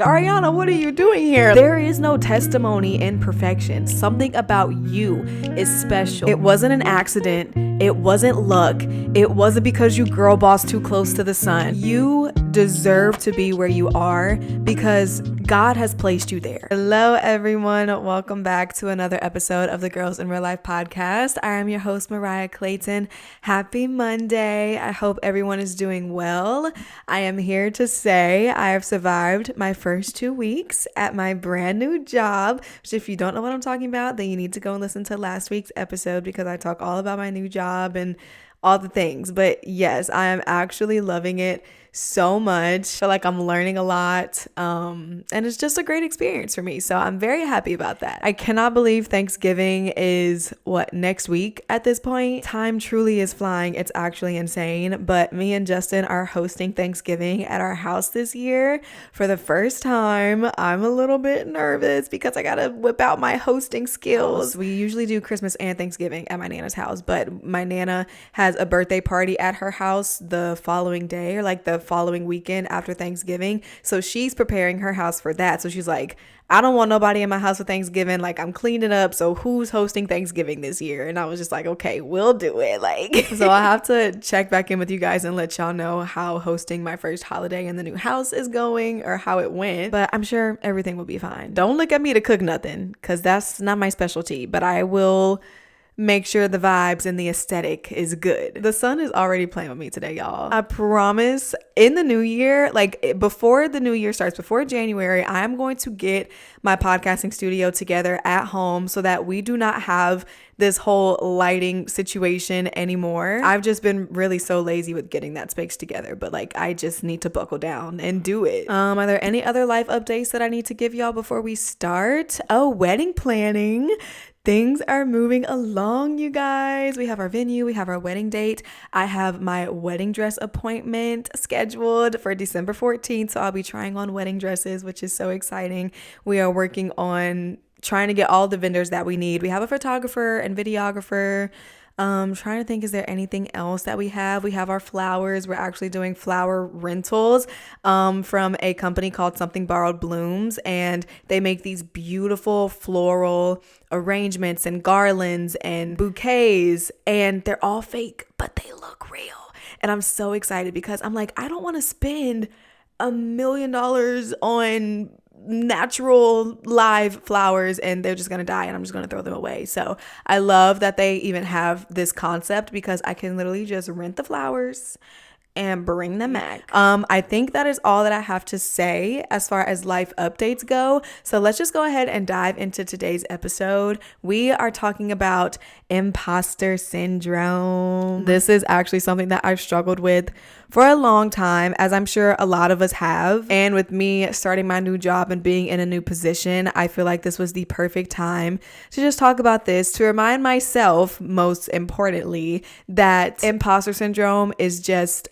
Ariana, what are you doing here? There is no testimony in perfection. Something about you is special. It wasn't an accident. It wasn't luck. It wasn't because you girl boss too close to the sun. You deserve to be where you are because God has placed you there. Hello, everyone. Welcome back to another episode of the Girls in Real Life podcast. I am your host, Mariah Clayton. Happy Monday. I hope everyone is doing well. I am here to say I have survived my first 2 weeks at my brand new job, which if you don't know what I'm talking about, then you need to go and listen to last week's episode because I talk all about my new job and all the things. But yes, I am actually loving it so much. I feel like I'm learning a lot, and it's just a great experience for me, so I'm very happy about that. I cannot believe Thanksgiving is next week at this point. Time truly is flying. It's actually insane. But me and Justin are hosting Thanksgiving at our house this year for the first time. I'm a little bit nervous because I gotta whip out my hosting skills. We usually do Christmas and Thanksgiving at my Nana's house, but my Nana has a birthday party at her house the following day, or like the following weekend after Thanksgiving. So she's preparing her house for that. So she's like, I don't want nobody in my house for Thanksgiving. Like, I'm cleaning up. So who's hosting Thanksgiving this year? And I was just like, okay, we'll do it. Like, so I have to check back in with you guys and let y'all know how hosting my first holiday in the new house is going or how it went. But I'm sure everything will be fine. Don't look at me to cook nothing because that's not my specialty, but I will make sure the vibes and the aesthetic is good. The sun is already playing with me today, y'all. I promise in the new year, like before the new year starts, before January, I am going to get my podcasting studio together at home so that we do not have this whole lighting situation anymore. I've just been really so lazy with getting that space together, but like I just need to buckle down and do it. Are there any other life updates that I need to give y'all before we start? Oh, wedding planning. Things are moving along, you guys. We have our venue, we have our wedding date. I have my wedding dress appointment scheduled for December 14th, so I'll be trying on wedding dresses, which is so exciting. We are working on trying to get all the vendors that we need. We have a photographer and videographer. Trying to think, is there anything else that we have? We have our flowers. We're actually doing flower rentals from a company called Something Borrowed Blooms, and they make these beautiful floral arrangements and garlands and bouquets, and they're all fake, but they look real. And I'm so excited because I'm like, I don't want to spend $1 million on natural live flowers and they're just gonna die and I'm just gonna throw them away. So I love that they even have this concept because I can literally just rent the flowers and bring them back. I think that is all that I have to say as far as life updates go. So let's just go ahead and dive into today's episode. We are talking about imposter syndrome. This is actually something that I've struggled with for a long time, as I'm sure a lot of us have. And with me starting my new job and being in a new position, I feel like this was the perfect time to just talk about this, to remind myself, most importantly, that imposter syndrome is just,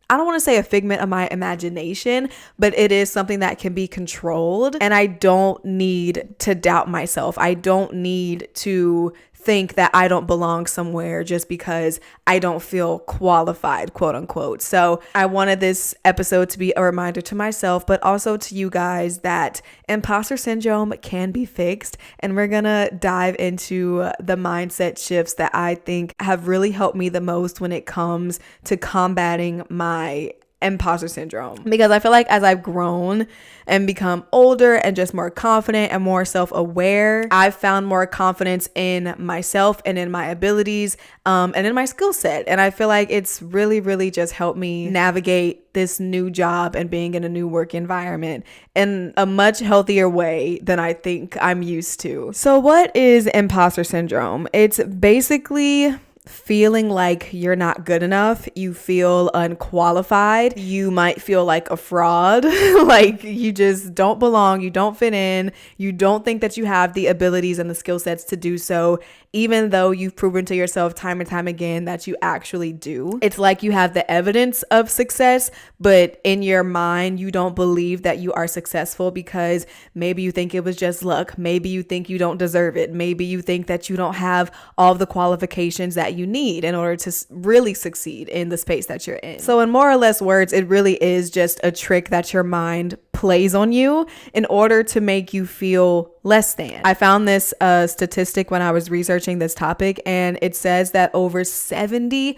I don't want to say a figment of my imagination, but it is something that can be controlled. And I don't need to doubt myself. I don't need to think that I don't belong somewhere just because I don't feel qualified, quote unquote. So I wanted this episode to be a reminder to myself, but also to you guys that imposter syndrome can be fixed. And we're gonna dive into the mindset shifts that I think have really helped me the most when it comes to combating my imposter syndrome, because I feel like as I've grown and become older and just more confident and more self-aware, I've found more confidence in myself and in my abilities and in my skill set. And I feel like it's really just helped me navigate this new job and being in a new work environment in a much healthier way than I think I'm used to. So what is imposter syndrome? It's basically feeling like you're not good enough. You feel unqualified. You might feel like a fraud, like you just don't belong. You don't fit in. You don't think that you have the abilities and the skill sets to do so. even though you've proven to yourself time and time again that you actually do. It's like you have the evidence of success, but in your mind, you don't believe that you are successful because maybe you think it was just luck. Maybe you think you don't deserve it. Maybe you think that you don't have all the qualifications that you need in order to really succeed in the space that you're in. So in more or less words, it really is just a trick that your mind plays on you in order to make you feel less than. I found this statistic when I was researching this topic, and it says that over 70%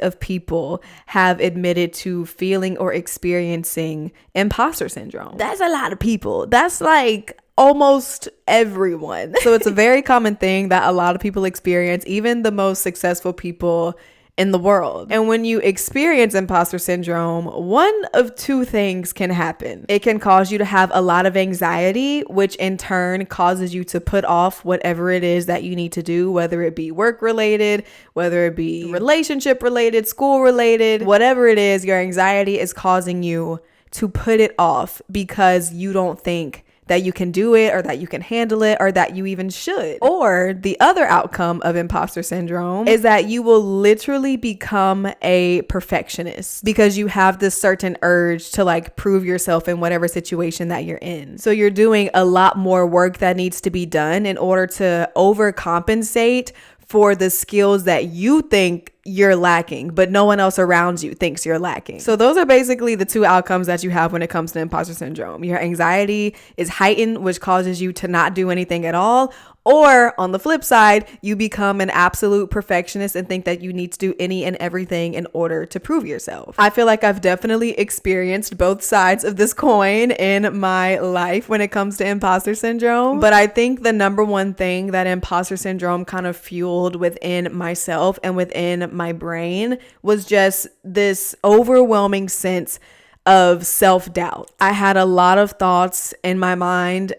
of people have admitted to feeling or experiencing imposter syndrome. That's a lot of people. That's like almost everyone. So it's a very common thing that a lot of people experience, even the most successful people in the world. And when you experience imposter syndrome, one of two things can happen. It can cause you to have a lot of anxiety, which in turn causes you to put off whatever it is that you need to do, whether it be work related, whether it be relationship related, school related, whatever it is, your anxiety is causing you to put it off because you don't think that you can do it or that you can handle it or that you even should. Or the other outcome of imposter syndrome is that you will literally become a perfectionist because you have this certain urge to like prove yourself in whatever situation that you're in. So you're doing a lot more work that needs to be done in order to overcompensate for the skills that you think you're lacking, but no one else around you thinks you're lacking. So those are basically the two outcomes that you have when it comes to imposter syndrome. Your anxiety is heightened, which causes you to not do anything at all. Or on the flip side, you become an absolute perfectionist and think that you need to do any and everything in order to prove yourself. I feel like I've definitely experienced both sides of this coin in my life when it comes to imposter syndrome. But I think the number one thing that imposter syndrome kind of fueled within myself and within my brain was just this overwhelming sense of self-doubt. I had a lot of thoughts in my mind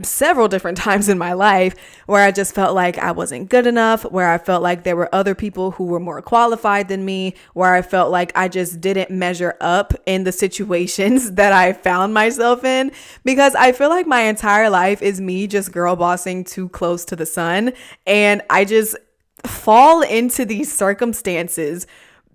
several different times in my life where I just felt like I wasn't good enough, where I felt like there were other people who were more qualified than me, where I felt like I just didn't measure up in the situations that I found myself in, because I feel like my entire life is me just girl bossing too close to the sun, and I just fall into these circumstances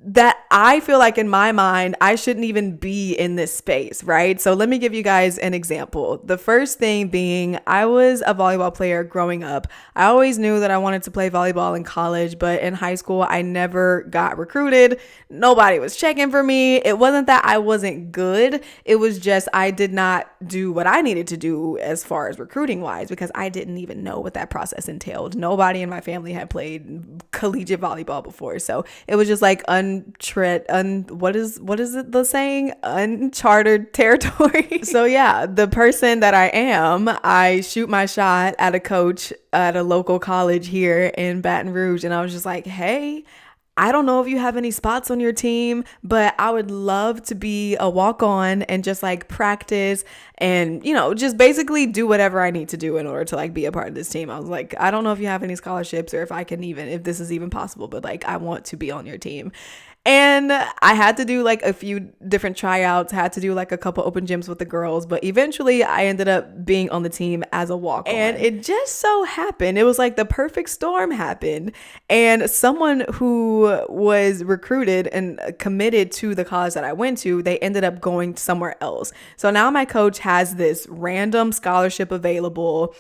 that I feel like in my mind, I shouldn't even be in this space, right? So let me give you guys an example. The first thing being, I was a volleyball player growing up. I always knew that I wanted to play volleyball in college, but in high school, I never got recruited. Nobody was checking for me. It wasn't that I wasn't good. It was just I did not do what I needed to do as far as recruiting wise, because I didn't even know what that process entailed. Nobody in my family had played collegiate volleyball before. So it was just like what is it the saying? Uncharted territory. So yeah, the person that I am, I shoot my shot at a coach at a local college here in Baton Rouge, and I was just like, hey, I don't know if you have any spots on your team, but I would love to be a walk-on and just like practice and, you know, just basically do whatever I need to do in order to like be a part of this team. I was like, I don't know if you have any scholarships or if this is even possible, but like I want to be on your team. And I had to do like a few different tryouts, had to do like a couple open gyms with the girls, but eventually I ended up being on the team as a walk-on. And it just so happened, it was like the perfect storm happened. And someone who was recruited and committed to the college that I went to, they ended up going somewhere else. So now my coach has this random scholarship available.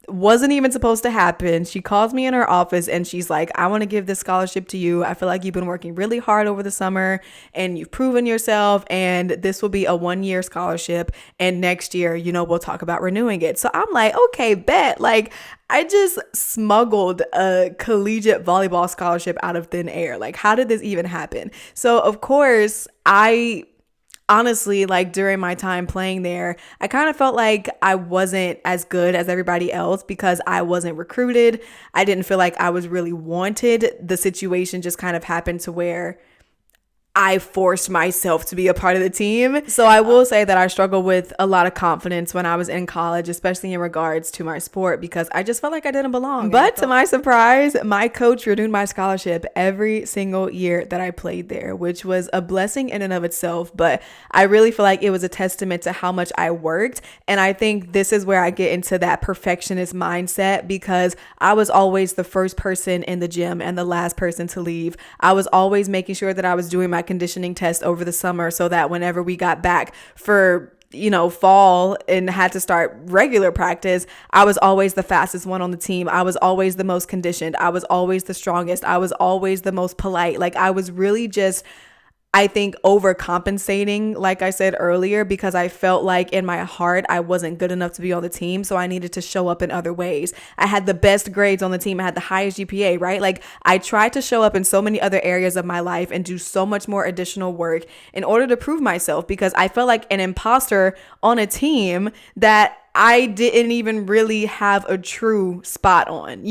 Wasn't even supposed to happen. She calls me in her office and she's like, I want to give this scholarship to you. I feel like you've been working really hard over the summer and you've proven yourself, and this will be a 1-year scholarship, and next year, you know, we'll talk about renewing it. So I'm like, okay, bet. Like, I just smuggled a collegiate volleyball scholarship out of thin air. Like, how did this even happen? So of course, honestly, like during my time playing there, I kind of felt like I wasn't as good as everybody else because I wasn't recruited. I didn't feel like I was really wanted. The situation just kind of happened to where I forced myself to be a part of the team. So I will say that I struggled with a lot of confidence when I was in college, especially in regards to my sport, because I just felt like I didn't belong. But to my surprise, my coach renewed my scholarship every single year that I played there, which was a blessing in and of itself. But I really feel like it was a testament to how much I worked. And I think this is where I get into that perfectionist mindset, because I was always the first person in the gym and the last person to leave. I was always making sure that I was doing my conditioning test over the summer so that whenever we got back for fall and had to start regular practice, I was always the fastest one on the team. I was always the most conditioned. I was always the strongest. I was always the most polite. Like, I was really just, I think, overcompensating, like I said earlier, because I felt like in my heart I wasn't good enough to be on the team. So I needed to show up in other ways. I had the best grades on the team. I had the highest GPA, right? Like, I tried to show up in so many other areas of my life and do so much more additional work in order to prove myself, because I felt like an imposter on a team that I didn't even really have a true spot on,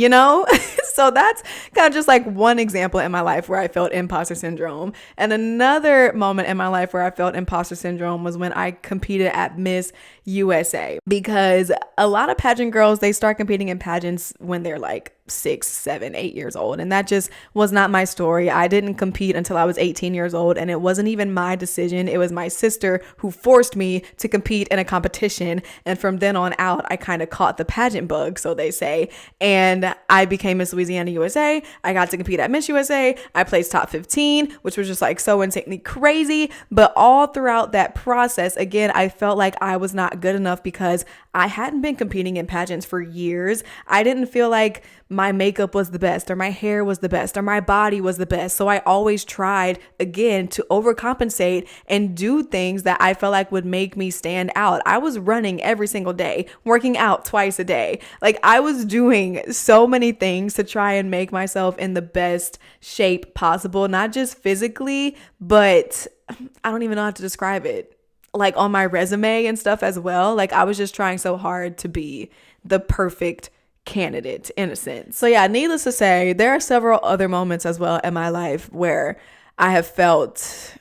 So that's kind of just like one example in my life where I felt imposter syndrome. And another moment in my life where I felt imposter syndrome was when I competed at Miss USA, because a lot of pageant girls, they start competing in pageants when they're like 6, 7, 8 years old. And that just was not my story. I didn't compete until I was 18 years old. And it wasn't even my decision. It was my sister who forced me to compete in a competition. And from then on out, I kind of caught the pageant bug, so they say. And I became Miss Louisiana USA. I got to compete at Miss USA. I placed top 15, which was just like so insanely crazy. But all throughout that process, again, I felt like I was not good enough because I hadn't been competing in pageants for years. I didn't feel like my makeup was the best, or my hair was the best, or my body was the best. So I always tried, again, to overcompensate and do things that I felt like would make me stand out. I was running every single day, working out twice a day. Like, I was doing so many things to try and make myself in the best shape possible, not just physically, but I don't even know how to describe it. Like, on my resume and stuff as well. Like, I was just trying so hard to be the perfect candidate in a sense. So yeah, needless to say, there are several other moments as well in my life where I have felt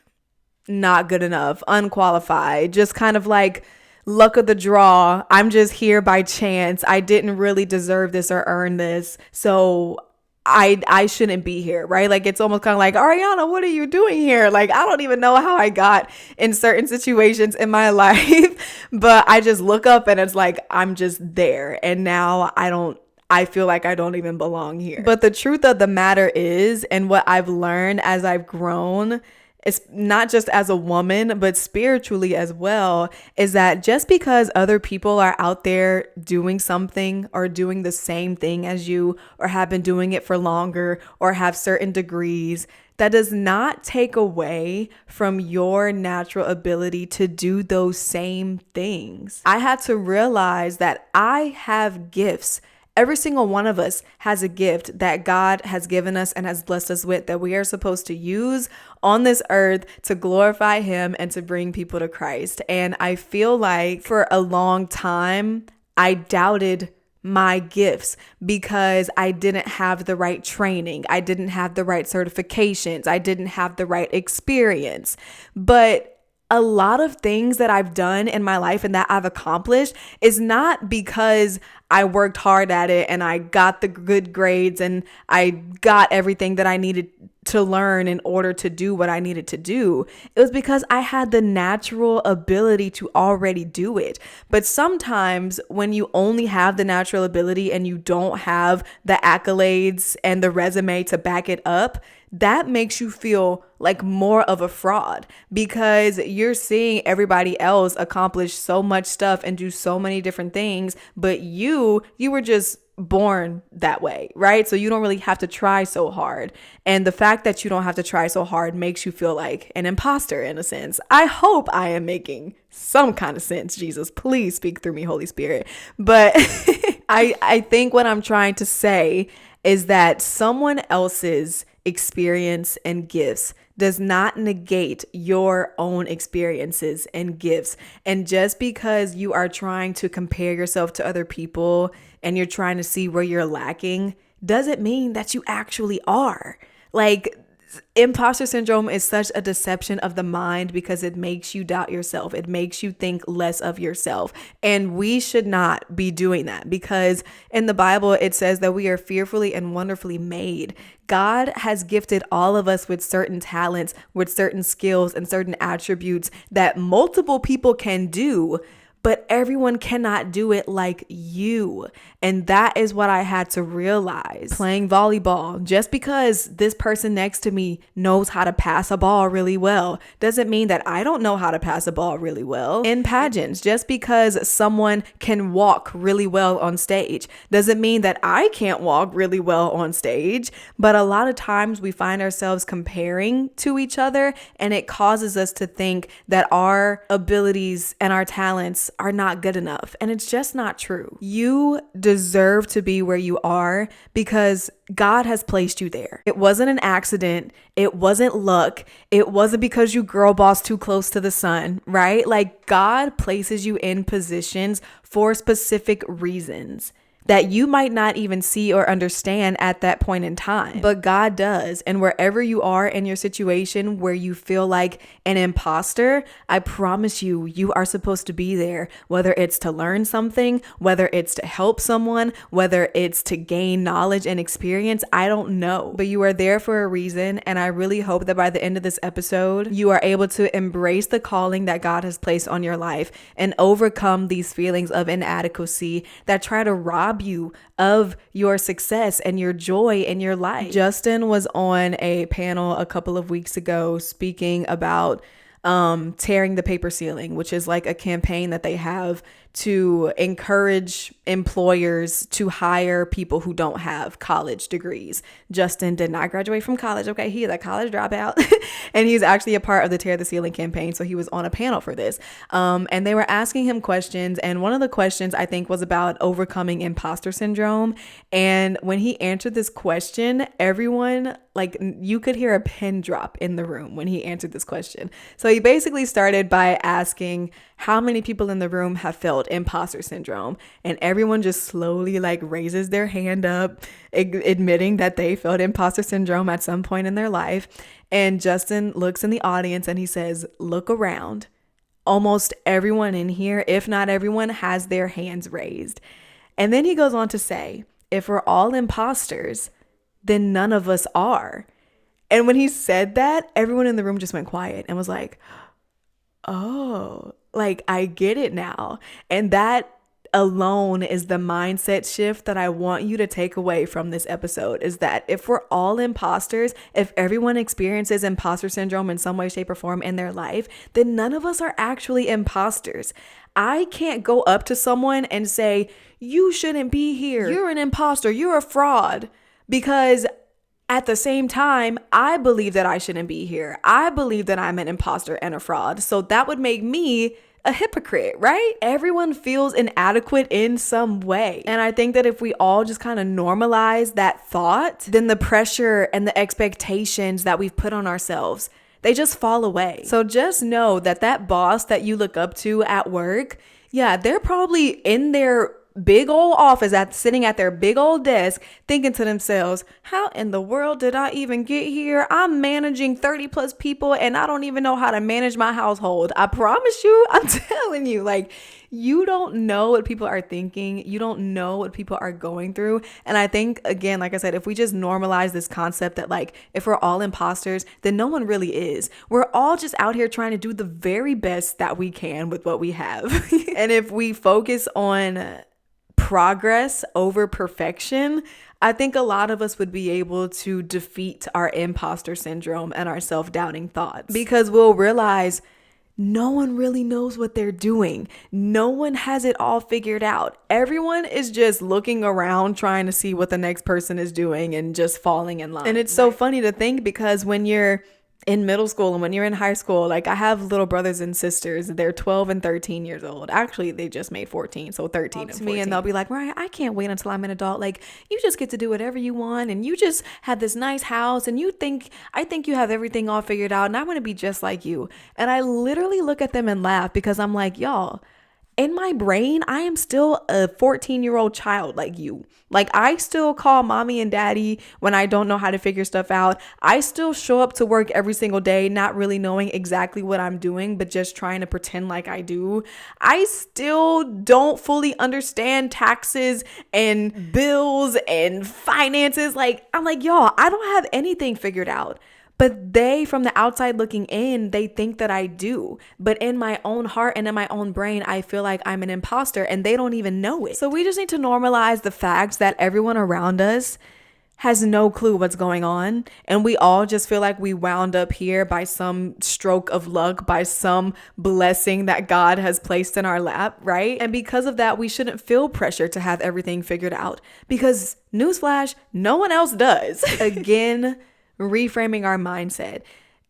not good enough, unqualified, just kind of like luck of the draw. I'm just here by chance. I didn't really deserve this or earn this. So I shouldn't be here, right? Like, it's almost kind of like, Ariana, what are you doing here? Like, I don't even know how I got in certain situations in my life, but I just look up and it's like, I'm just there. And now I feel like I don't even belong here. But the truth of the matter is, and what I've learned as I've grown, it's not just as a woman, but spiritually as well, is that just because other people are out there doing something or doing the same thing as you, or have been doing it for longer, or have certain degrees, that does not take away from your natural ability to do those same things. I had to realize that I have gifts. Every single one of us has a gift that God has given us and has blessed us with, that we are supposed to use on this earth to glorify Him and to bring people to Christ. And I feel like for a long time, I doubted my gifts because I didn't have the right training. I didn't have the right certifications. I didn't have the right experience. But a lot of things that I've done in my life and that I've accomplished is not because I worked hard at it and I got the good grades and I got everything that I needed to learn in order to do what I needed to do. It was because I had the natural ability to already do it. But sometimes when you only have the natural ability and you don't have the accolades and the resume to back it up, that makes you feel like more of a fraud, because you're seeing everybody else accomplish so much stuff and do so many different things, but you were just born that way, right? So you don't really have to try so hard. And the fact that you don't have to try so hard makes you feel like an imposter in a sense. I hope I am making some kind of sense. Jesus, please speak through me, Holy Spirit. But I think what I'm trying to say is that someone else's experience and gifts does not negate your own experiences and gifts. And just because you are trying to compare yourself to other people and you're trying to see where you're lacking, doesn't mean that you actually are. Like, Imposter syndrome is such a deception of the mind because it makes you doubt yourself. It makes you think less of yourself. And we should not be doing that, because in the Bible, it says that we are fearfully and wonderfully made. God has gifted all of us with certain talents, with certain skills and certain attributes that multiple people can do, but everyone cannot do it like you. And that is what I had to realize playing volleyball. Just because this person next to me knows how to pass a ball really well doesn't mean that I don't know how to pass a ball really well. In pageants, just because someone can walk really well on stage doesn't mean that I can't walk really well on stage. But a lot of times we find ourselves comparing to each other, and it causes us to think that our abilities and our talents are not good enough. And it's just not true. You deserve to be where you are because God has placed you there. It wasn't an accident. It wasn't luck. It wasn't because you girl boss too close to the sun, right? Like, God places you in positions for specific reasons that you might not even see or understand at that point in time. But God does. And wherever you are in your situation where you feel like an imposter, I promise you, you are supposed to be there, whether it's to learn something, whether it's to help someone, whether it's to gain knowledge and experience. I don't know, but you are there for a reason. And I really hope that by the end of this episode, you are able to embrace the calling that God has placed on your life and overcome these feelings of inadequacy that try to rob you of your success and your joy in your life. Justin was on a panel a couple of weeks ago speaking about tearing the paper ceiling, which is like a campaign that they have to encourage employers to hire people who don't have college degrees. Justin did not graduate from college. Okay, he is a college dropout and he's actually a part of the Tear the Ceiling campaign. So he was on a panel for this. And they were asking him questions. And one of the questions I think was about overcoming imposter syndrome. And when he answered this question, everyone, like, you could hear a pin drop in the room when he answered this question. So he basically started by asking how many people in the room have felt imposter syndrome, and everyone just slowly like raises their hand up, admitting that they felt imposter syndrome at some point in their life. And Justin looks in the audience and he says, "Look around. Almost everyone in here, if not everyone, has their hands raised." And then he goes on to say, "If we're all imposters, then none of us are." And when he said that, everyone in the room just went quiet and was like, "Oh, like, I get it now." And that alone is the mindset shift that I want you to take away from this episode, is that if we're all imposters, if everyone experiences imposter syndrome in some way, shape, or form in their life, then none of us are actually imposters. I can't go up to someone and say, "You shouldn't be here. You're an imposter. You're a fraud," because at the same time, I believe that I shouldn't be here. I believe that I'm an imposter and a fraud. So that would make me a hypocrite, right? Everyone feels inadequate in some way. And I think that if we all just kind of normalize that thought, then the pressure and the expectations that we've put on ourselves, they just fall away. So just know that that boss that you look up to at work, yeah, they're probably in their big old office sitting at their big old desk thinking to themselves, how in the world did I even get here? I'm managing 30 plus people and I don't even know how to manage my household. I promise you, I'm telling you, like, you don't know what people are thinking. You don't know what people are going through. And I think, again, like I said, if we just normalize this concept that, like, if we're all imposters, then no one really is. We're all just out here trying to do the very best that we can with what we have. And if we focus on progress over perfection, I think a lot of us would be able to defeat our imposter syndrome and our self-doubting thoughts, because we'll realize no one really knows what they're doing. No one has it all figured out. Everyone is just looking around trying to see what the next person is doing and just falling in line. And it's so funny to think, because when you're in middle school and when you're in high school, like, I have little brothers and sisters, they're 12 and 13 years old. Actually, they just made 14, so 13 and 14. Me, and they'll be like, "Mariah, I can't wait until I'm an adult. Like, you just get to do whatever you want, and you just have this nice house, and I think you have everything all figured out, and I want to be just like you." And I literally look at them and laugh, because I'm like, y'all, in my brain, I am still a 14-year-old child like you. Like, I still call mommy and daddy when I don't know how to figure stuff out. I still show up to work every single day, not really knowing exactly what I'm doing, but just trying to pretend like I do. I still don't fully understand taxes and bills and finances. Like, I'm like, y'all, I don't have anything figured out. But they, from the outside looking in, they think that I do. But in my own heart and in my own brain, I feel like I'm an imposter and they don't even know it. So we just need to normalize the fact that everyone around us has no clue what's going on. And we all just feel like we wound up here by some stroke of luck, by some blessing that God has placed in our lap, right? And because of that, we shouldn't feel pressure to have everything figured out, because newsflash, no one else does. Again, reframing our mindset.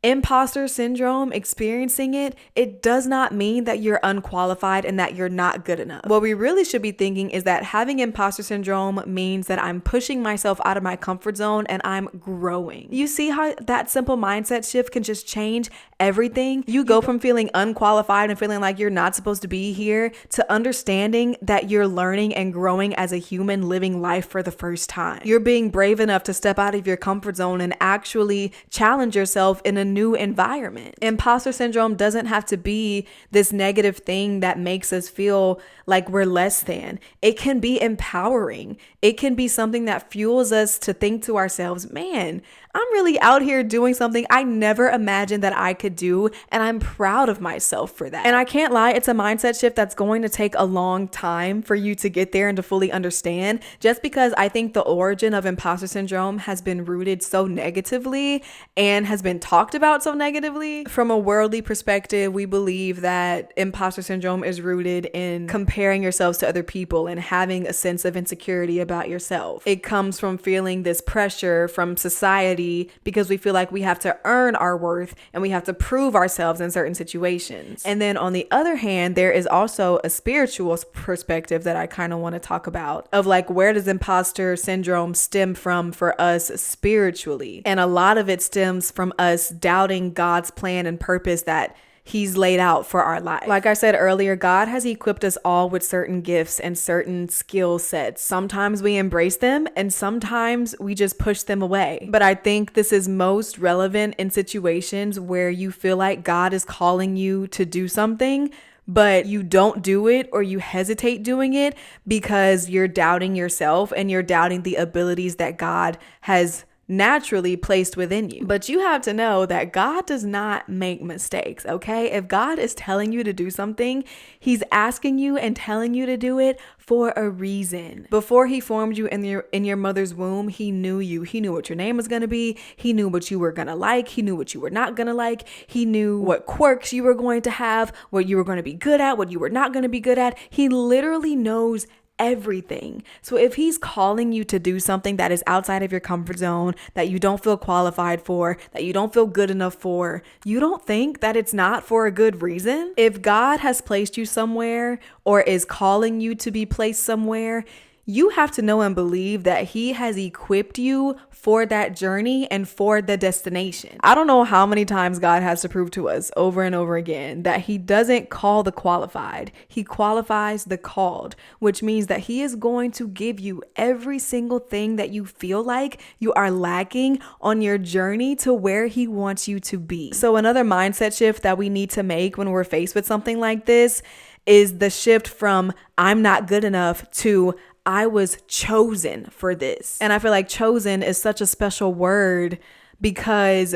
Imposter syndrome, experiencing it does not mean that you're unqualified and that you're not good enough. What we really should be thinking is that having imposter syndrome means that I'm pushing myself out of my comfort zone and I'm growing. You see how that simple mindset shift can just change everything? You go from feeling unqualified and feeling like you're not supposed to be here to understanding that you're learning and growing as a human living life for the first time. You're being brave enough to step out of your comfort zone and actually challenge yourself in a new environment. Imposter syndrome doesn't have to be this negative thing that makes us feel like we're less than. It can be empowering. It can be something that fuels us to think to ourselves, man, I'm really out here doing something I never imagined that I could do, and I'm proud of myself for that. And I can't lie, it's a mindset shift that's going to take a long time for you to get there and to fully understand, just because I think the origin of imposter syndrome has been rooted so negatively and has been talked about so negatively. From a worldly perspective, we believe that imposter syndrome is rooted in comparing yourselves to other people and having a sense of insecurity about yourself. It comes from feeling this pressure from society because we feel like we have to earn our worth and we have to prove ourselves in certain situations. And then on the other hand, there is also a spiritual perspective that I kind of want to talk about, of like, where does imposter syndrome stem from for us spiritually? And a lot of it stems from us doubting God's plan and purpose that He's laid out for our life. Like I said earlier, God has equipped us all with certain gifts and certain skill sets. Sometimes we embrace them and sometimes we just push them away. But I think this is most relevant in situations where you feel like God is calling you to do something, but you don't do it, or you hesitate doing it because you're doubting yourself and you're doubting the abilities that God has naturally placed within you. But you have to know that God does not make mistakes, okay? If God is telling you to do something, He's asking you and telling you to do it for a reason. Before He formed you in your mother's womb, He knew you. He knew what your name was going to be. He knew what you were going to like. He knew what you were not going to like. He knew what quirks you were going to have, what you were going to be good at, what you were not going to be good at. He literally knows everything. So if He's calling you to do something that is outside of your comfort zone, that you don't feel qualified for, that you don't feel good enough for, you don't think that it's not for a good reason? If God has placed you somewhere or is calling you to be placed somewhere, you have to know and believe that He has equipped you for that journey and for the destination. I don't know how many times God has to prove to us over and over again that He doesn't call the qualified. He qualifies the called, which means that He is going to give you every single thing that you feel like you are lacking on your journey to where He wants you to be. So another mindset shift that we need to make when we're faced with something like this is the shift from I'm not good enough to I was chosen for this. And I feel like chosen is such a special word because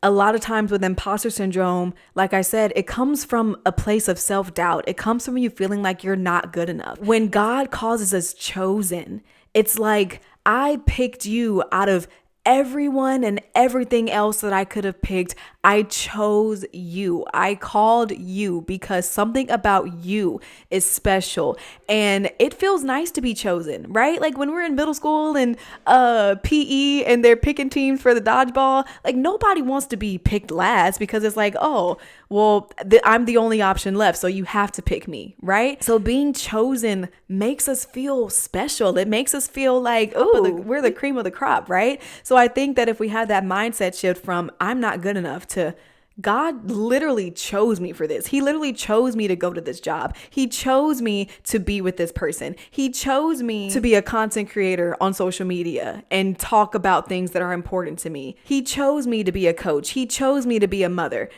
a lot of times with imposter syndrome, like I said, it comes from a place of self-doubt. It comes from you feeling like you're not good enough. When God calls us chosen, it's like I picked you out of everyone and everything else that I could have picked. I chose you. I called you because something about you is special. And it feels nice to be chosen, right? Like when we're in middle school and PE and they're picking teams for the dodgeball, like nobody wants to be picked last because it's like, oh, well, I'm the only option left, so you have to pick me, right? So being chosen makes us feel special. It makes us feel like, oh, we're the cream of the crop, right? So I think that if we have that mindset shift from I'm not good enough to God literally chose me for this. He literally chose me to go to this job. He chose me to be with this person. He chose me to be a content creator on social media and talk about things that are important to me. He chose me to be a coach. He chose me to be a mother.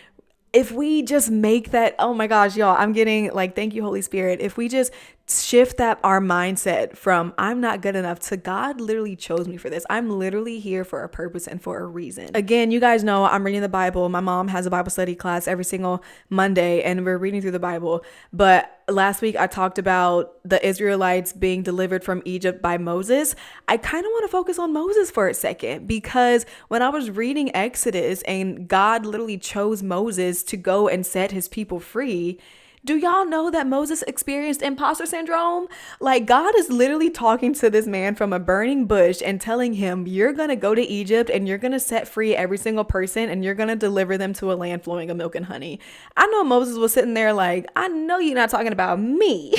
If we just make that, oh my gosh, y'all, I'm getting like, thank you, Holy Spirit. If we just shift that our mindset from I'm not good enough to God literally chose me for this. I'm literally here for a purpose and for a reason. Again, you guys know I'm reading the Bible. My mom has a Bible study class every single Monday and we're reading through the Bible. But last week I talked about the Israelites being delivered from Egypt by Moses. I kind of want to focus on Moses for a second because when I was reading Exodus and God literally chose Moses to go and set his people free, do y'all know that Moses experienced imposter syndrome? Like God is literally talking to this man from a burning bush and telling him, you're going to go to Egypt and you're going to set free every single person and you're going to deliver them to a land flowing with milk and honey. I know Moses was sitting there like, I know you're not talking about me.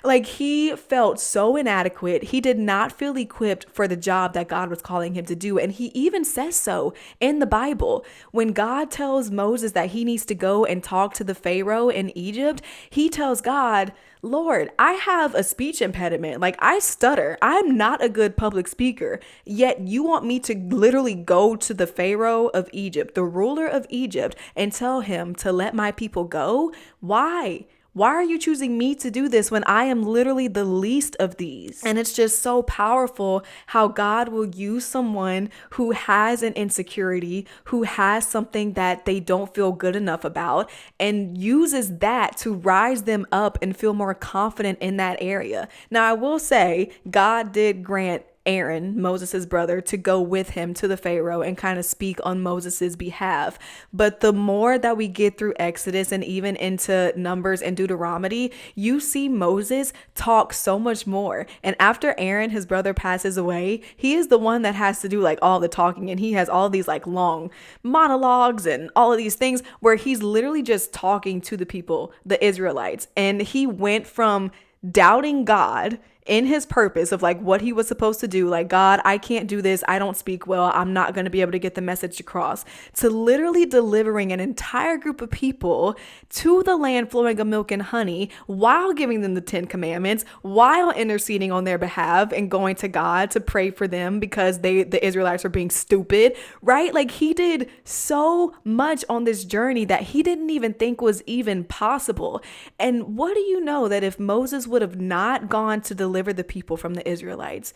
Like he felt so inadequate. He did not feel equipped for the job that God was calling him to do. And he even says so in the Bible. When God tells Moses that he needs to go and talk to the Pharaoh in Egypt, he tells God, Lord, I have a speech impediment. Like I stutter. I'm not a good public speaker. Yet you want me to literally go to the Pharaoh of Egypt, the ruler of Egypt, and tell him to let my people go? Why? Why are you choosing me to do this when I am literally the least of these? And it's just so powerful how God will use someone who has an insecurity, who has something that they don't feel good enough about, and uses that to rise them up and feel more confident in that area. Now, I will say God did grant Aaron, Moses' brother, to go with him to the Pharaoh and kind of speak on Moses' behalf. But the more that we get through Exodus and even into Numbers and Deuteronomy, you see Moses talk so much more. And after Aaron, his brother, passes away, he is the one that has to do like all the talking. And he has all these like long monologues and all of these things where he's literally just talking to the people, the Israelites. And he went from doubting God in his purpose of like what he was supposed to do, like, God, I can't do this, I don't speak well, I'm not going to be able to get the message across, to literally delivering an entire group of people to the land flowing of milk and honey while giving them the 10 commandments, while interceding on their behalf and going to God to pray for them because the Israelites are being stupid, right? Like he did so much on this journey that he didn't even think was even possible. And what do you know that if Moses would have not gone to deliver the people from the Israelites,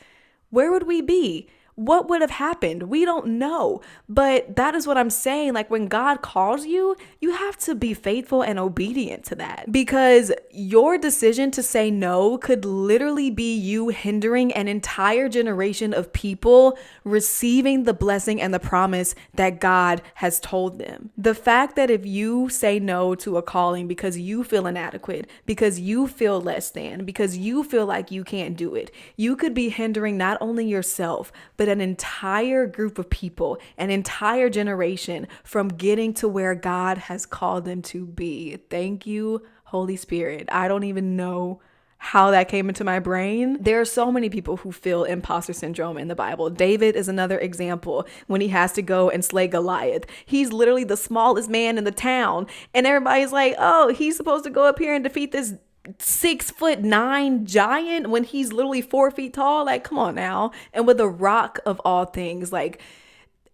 where would we be? What would have happened? We don't know. But that is what I'm saying. Like when God calls you, you have to be faithful and obedient to that, because your decision to say no could literally be you hindering an entire generation of people receiving the blessing and the promise that God has told them. The fact that if you say no to a calling because you feel inadequate, because you feel less than, because you feel like you can't do it, you could be hindering not only yourself, but an entire group of people, an entire generation from getting to where God has called them to be. Thank you, Holy Spirit. I don't even know how that came into my brain. There are so many people who feel imposter syndrome in the Bible. David is another example when he has to go and slay Goliath. He's literally the smallest man in the town. And everybody's like, oh, he's supposed to go up here and defeat this 6'9" giant when he's literally 4 feet tall. Like, come on now. And with a rock of all things, like,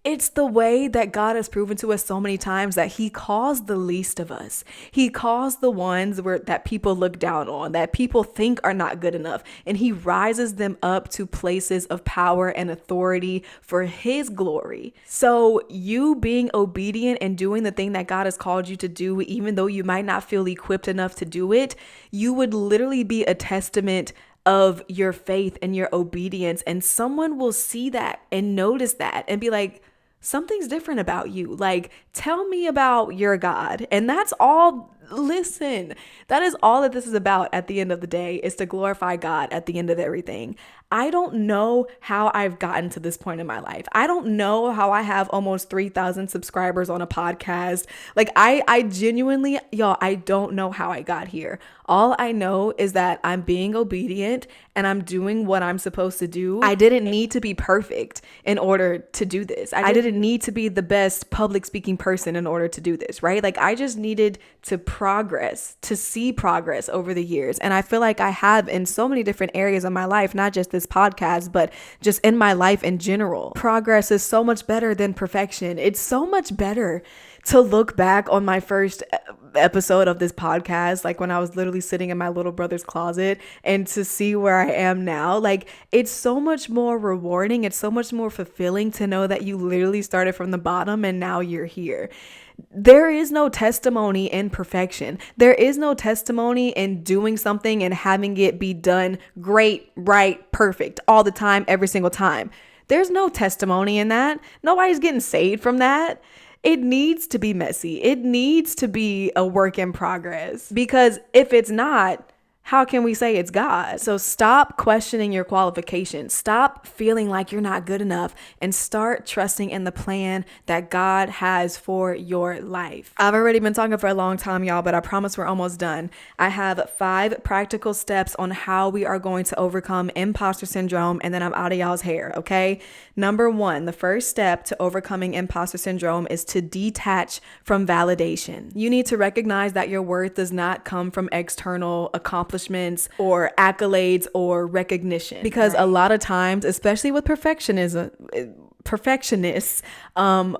it's the way that God has proven to us so many times that he calls the least of us. He calls the ones that people look down on, that people think are not good enough. And he rises them up to places of power and authority for his glory. So you being obedient and doing the thing that God has called you to do, even though you might not feel equipped enough to do it, you would literally be a testament of your faith and your obedience. And someone will see that and notice that and be like, something's different about you. Like, tell me about your God. And that's all Listen, that is all that this is about at the end of the day, is to glorify God at the end of everything. I don't know how I've gotten to this point in my life. I don't know how I have almost 3,000 subscribers on a podcast. Like I genuinely, y'all, I don't know how I got here. All I know is that I'm being obedient and I'm doing what I'm supposed to do. I didn't need to be perfect in order to do this. I didn't need to be the best public speaking person in order to do this, right? Like I just needed to progress, to see progress over the years. And I feel like I have in so many different areas of my life, not just this podcast, but just in my life in general. Progress is so much better than perfection. It's so much better to look back on my first episode of this podcast, like when I was literally sitting in my little brother's closet, and to see where I am now. Like it's so much more rewarding. It's so much more fulfilling to know that you literally started from the bottom and now you're here. There is no testimony in perfection. There is no testimony in doing something and having it be done great, right, perfect all the time, every single time. There's no testimony in that. Nobody's getting saved from that. It needs to be messy. It needs to be a work in progress, because if it's not, how can we say it's God? So stop questioning your qualifications. Stop feeling like you're not good enough and start trusting in the plan that God has for your life. I've already been talking for a long time, y'all, but I promise we're almost done. I have 5 practical steps on how we are going to overcome imposter syndrome, and then I'm out of y'all's hair, okay? Number 1, the first step to overcoming imposter syndrome is to detach from validation. You need to recognize that your worth does not come from external accomplishments or accolades or recognition, because a lot of times, especially with perfectionists,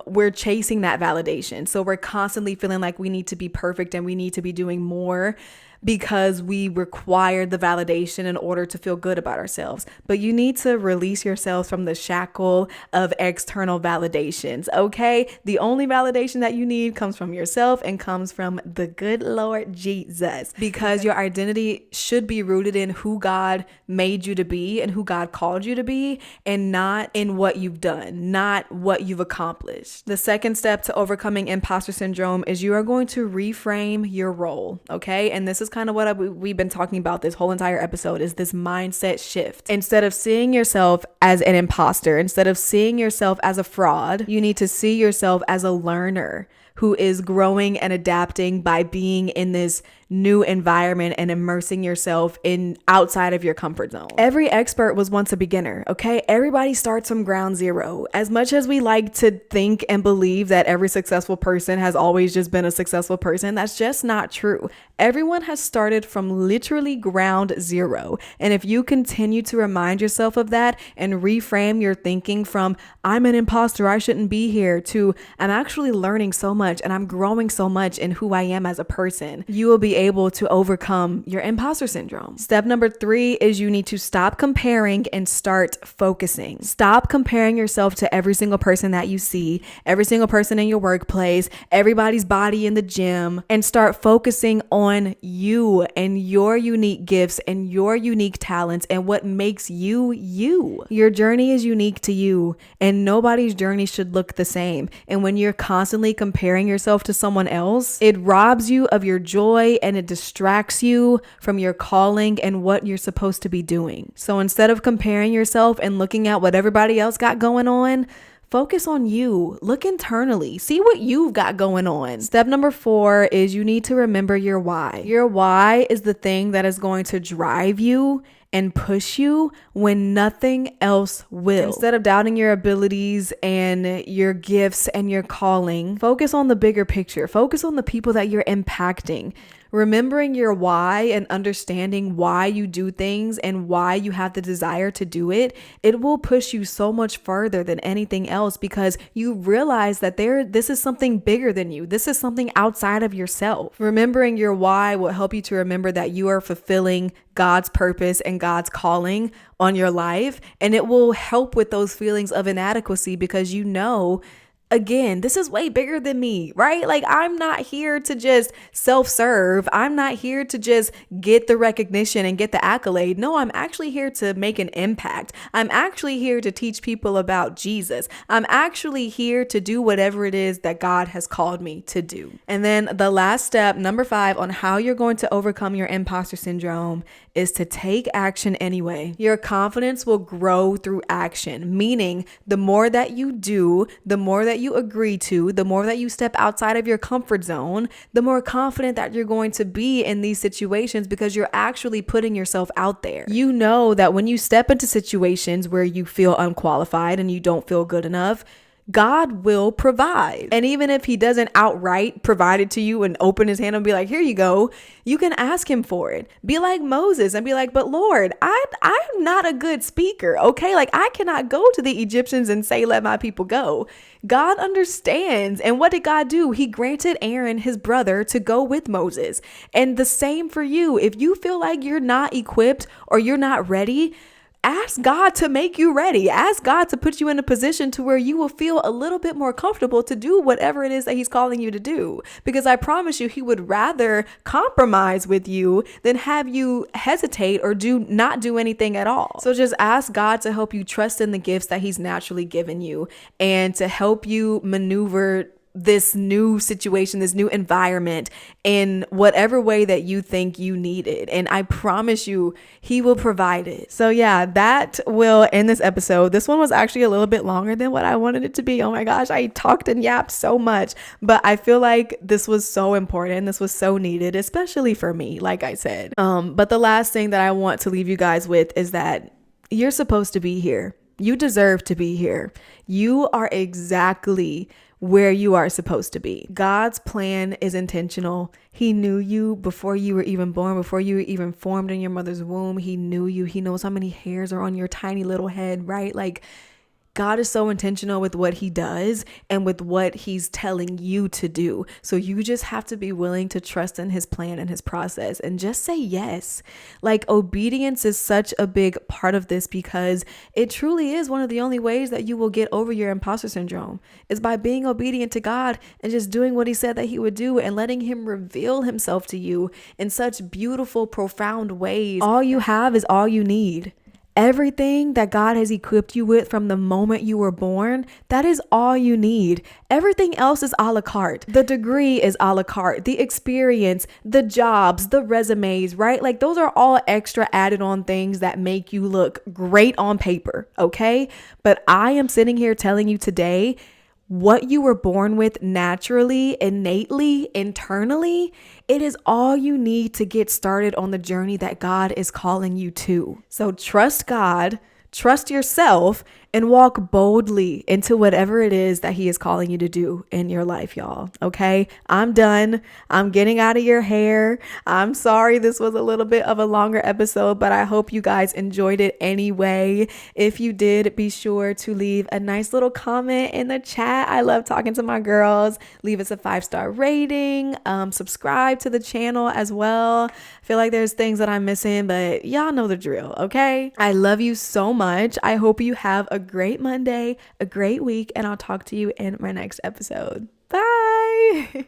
we're chasing that validation. So we're constantly feeling like we need to be perfect and we need to be doing more because we require the validation in order to feel good about ourselves. But you need to release yourself from the shackle of external validations, okay? The only validation that you need comes from yourself and comes from the good Lord Jesus, because your identity should be rooted in who God made you to be and who God called you to be, and not in what you've done, not what you've accomplished. The second step to overcoming imposter syndrome is you are going to reframe your role, okay? And this is kind of what we've been talking about this whole entire episode, is this mindset shift. Instead of seeing yourself as an imposter, instead of seeing yourself as a fraud, you need to see yourself as a learner who is growing and adapting by being in this new environment and immersing yourself in outside of your comfort zone. Every expert was once a beginner, okay? Everybody starts from ground zero. As much as we like to think and believe that every successful person has always just been a successful person, that's just not true. Everyone has started from literally ground zero. And if you continue to remind yourself of that and reframe your thinking from I'm an imposter, I shouldn't be here, to I'm actually learning so much and I'm growing so much in who I am as a person, you will be able to overcome your imposter syndrome. Step number 3 is you need to stop comparing and start focusing. Stop comparing yourself to every single person that you see, every single person in your workplace, everybody's body in the gym, and start focusing on you and your unique gifts and your unique talents and what makes you you. Your journey is unique to you, and nobody's journey should look the same. And when you're constantly comparing yourself to someone else, it robs you of your joy and it distracts you from your calling and what you're supposed to be doing. So instead of comparing yourself and looking at what everybody else got going on, focus on you. Look internally. See what you've got going on. Step number 4 is you need to remember your why. Your why is the thing that is going to drive you and push you when nothing else will. Instead of doubting your abilities and your gifts and your calling, focus on the bigger picture. Focus on the people that you're impacting. Remembering your why and understanding why you do things and why you have the desire to do it, it will push you so much further than anything else, because you realize that this is something bigger than you. This is something outside of yourself. Remembering your why will help you to remember that you are fulfilling God's purpose and God's calling on your life, and it will help with those feelings of inadequacy, because you know Again, this is way bigger than me, right? Like, I'm not here to just self-serve. I'm not here to just get the recognition and get the accolade. No, I'm actually here to make an impact. I'm actually here to teach people about Jesus. I'm actually here to do whatever it is that God has called me to do. And then the last step, number 5, on how you're going to overcome your imposter syndrome is to take action anyway. Your confidence will grow through action, meaning the more that you do, the more that you agree to, the more that you step outside of your comfort zone, the more confident that you're going to be in these situations because you're actually putting yourself out there. You know that when you step into situations where you feel unqualified and you don't feel good enough, God will provide. And even if he doesn't outright provide it to you and open his hand and be like, here you go, you can ask him for it. Be like Moses and be like, but Lord, I'm not a good speaker. Okay. Like, I cannot go to the Egyptians and say, let my people go. God understands. And what did God do? He granted Aaron, his brother, to go with Moses. And the same for you. If you feel like you're not equipped or you're not ready, ask God to make you ready. Ask God to put you in a position to where you will feel a little bit more comfortable to do whatever it is that he's calling you to do. Because I promise you, he would rather compromise with you than have you hesitate or not do anything at all. So just ask God to help you trust in the gifts that he's naturally given you and to help you maneuver this new situation, this new environment in whatever way that you think you need it. And I promise you, he will provide it. So yeah, that will end this episode. This one was actually a little bit longer than what I wanted it to be. Oh my gosh, I talked and yapped so much, but I feel like this was so important. This was so needed, especially for me, like I said. But the last thing that I want to leave you guys with is that you're supposed to be here. You deserve to be here. You are exactly where you are supposed to be. God's plan is intentional. He knew you before you were even born, before you were even formed in your mother's womb. He knew you. He knows how many hairs are on your tiny little head, right? Like, God is so intentional with what he does and with what he's telling you to do. So you just have to be willing to trust in his plan and his process and just say yes. Like, obedience is such a big part of this because it truly is one of the only ways that you will get over your imposter syndrome is by being obedient to God and just doing what he said that he would do and letting him reveal himself to you in such beautiful, profound ways. All you have is all you need. Everything that God has equipped you with from the moment you were born, that is all you need. Everything else is a la carte. The degree is a la carte. The experience, the jobs, the resumes, right? Like, those are all extra added on things that make you look great on paper, okay? But I am sitting here telling you today, what you were born with naturally, innately, internally, it is all you need to get started on the journey that God is calling you to. So trust God, trust yourself, and walk boldly into whatever it is that he is calling you to do in your life, y'all. Okay, I'm done. I'm getting out of your hair. I'm sorry this was a little bit of a longer episode, but I hope you guys enjoyed it anyway. If you did, be sure to leave a nice little comment in the chat. I love talking to my girls. Leave us a 5-star rating. Subscribe to the channel as well. I feel like there's things that I'm missing, but y'all know the drill, okay? I love you so much. I hope you have a great Monday, a great week, and I'll talk to you in my next episode. Bye.